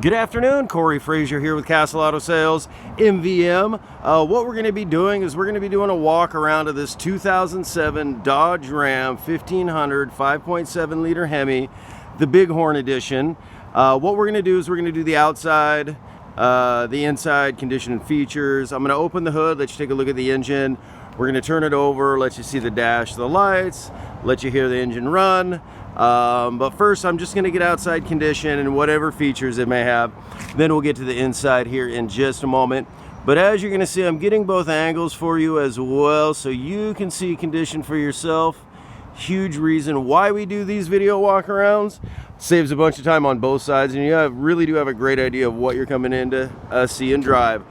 Good afternoon, Corey Frazier here with Castle Auto Sales, MVM. What we're going to be doing is we're going to be doing a walk around of this 2007 Dodge Ram 1500 5.7 liter Hemi, the Bighorn Edition. What we're going to do is we're going to do the outside, the inside condition and features. I'm going to open the hood, let you take a look at the engine. We're going to turn it over, let you see the dash, the lights, let you hear the engine run. But first I'm just going to get outside condition and whatever features it may have. Then we'll get to the inside here in just a moment. But as you're going to see, I'm getting both angles for you as well so you can see condition for yourself. Huge reason why we do these video walkarounds. Saves a bunch of time on both sides, and you really do have a great idea of what you're coming in to see and drive.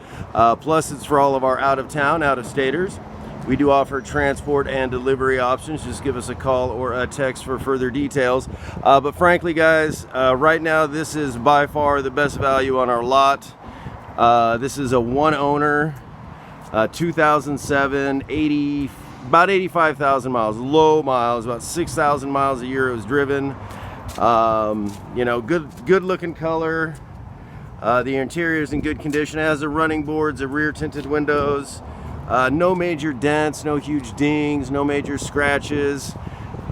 Plus it's for all of our out-of-town, out-of-staters. We do offer transport and delivery options. Just give us a call or a text for further details. But frankly, guys, right now this is by far the best value on our lot. This is a one-owner, 2007, about 85,000 miles, low miles, about 6,000 miles a year it was driven. You know, good looking color. The interior is in good condition. It has the running boards, the rear tinted windows. No major dents, no huge dings, no major scratches. You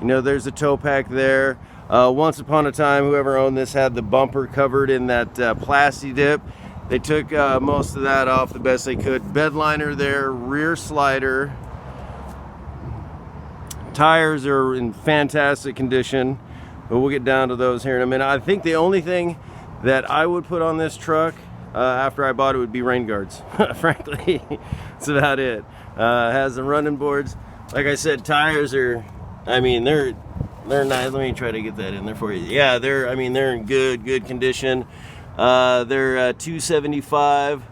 know, there's a tow pack there. Once upon a time, whoever owned this had the bumper covered in that plasti dip. They took most of that off the best they could. Bed liner there, rear slider. Tires are in fantastic condition, but we'll get down to those here in a minute. I think the only thing that I would put on this truck after I bought it would be rain guards. Frankly, that's about it. Has the running boards. Like I said, tires are, I mean, they're nice. Let me try to get that in there for you. Yeah, they're in good condition. They're 275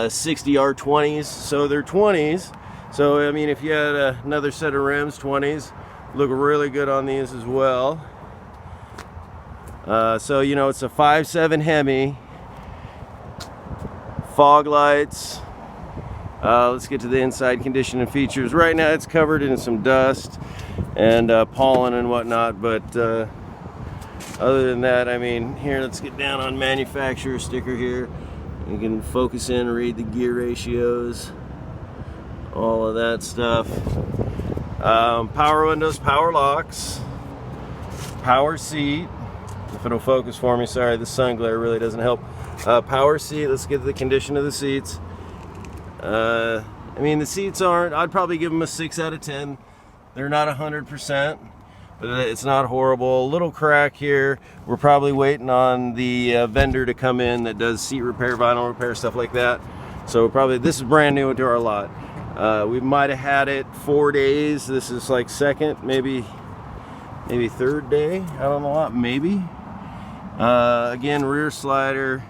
60 R20s, so they're 20s. So I mean, if you had another set of rims, 20s, look really good on these as well. So you know, it's a 5.7 Hemi. Fog lights. Let's get to the inside condition and features. Right now it's covered in some dust and pollen and whatnot, but other than that, I mean, here, let's get down on manufacturer sticker here. You can focus in, read the gear ratios, all of that stuff. Power windows, power locks, power seat. If it'll focus for me, sorry, the sun glare really doesn't help. Power seat, let's get the condition of the seats. I mean, the seats aren't, I'd probably give them a 6 out of 10. They're not 100%, but it's not horrible. A little crack here. We're probably waiting on the vendor to come in that does seat repair, vinyl repair, stuff like that. So probably, this is brand new into our lot. We might have had it 4 days. This is like second, maybe third day. I don't know, maybe. Again, rear slider.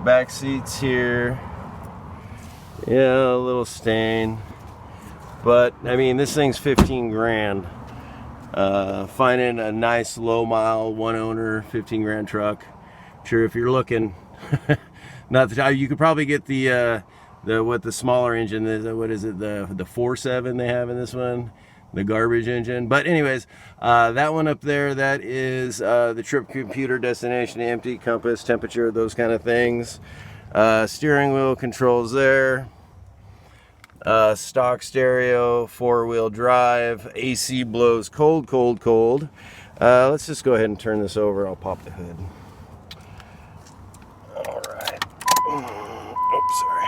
Back seats here, yeah, a little stain, but I mean, this thing's 15 grand. Finding a nice low mile one owner 15 grand truck, sure, if you're looking. Not that you could probably get the smaller engine is. What is it, the 4.7 they have in this one, the garbage engine. But anyways, that one up there, that is the trip computer, destination, empty, compass, temperature, those kind of things. Steering wheel controls there. Stock stereo, 4-wheel drive. AC blows cold. Let's just go ahead and turn this over. I'll pop the hood. All right. Oops, sorry.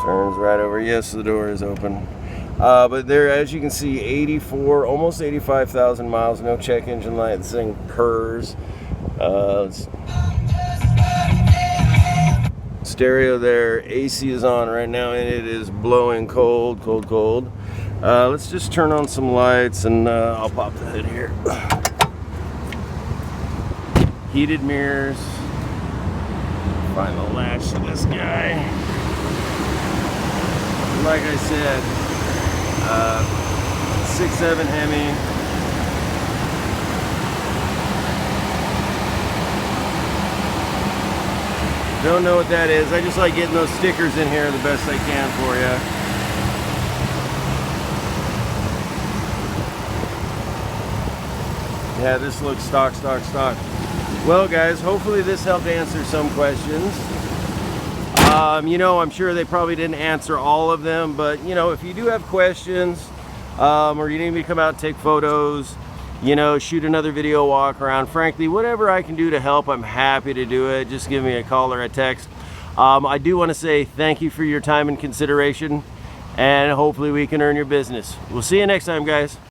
Turns right over. Yes, the door is open. But there, as you can see, 84, almost 85,000 miles. No check engine light. This thing purrs. Stereo there. AC is on right now, and it is blowing cold. Let's just turn on some lights, and I'll pop the hood here. Heated mirrors. Find the latch to this guy. Like I said, 6.7 Hemi. Don't know what that is. I just like getting those stickers in here the best I can for you. Yeah, this looks stock. Well guys, hopefully this helped answer some questions. You know, I'm sure they probably didn't answer all of them, but you know, if you do have questions, or you need me to come out and take photos, you know, shoot another video walk around, frankly, whatever I can do to help, I'm happy to do it. Just give me a call or a text. I do want to say thank you for your time and consideration, and hopefully we can earn your business. We'll see you next time, guys.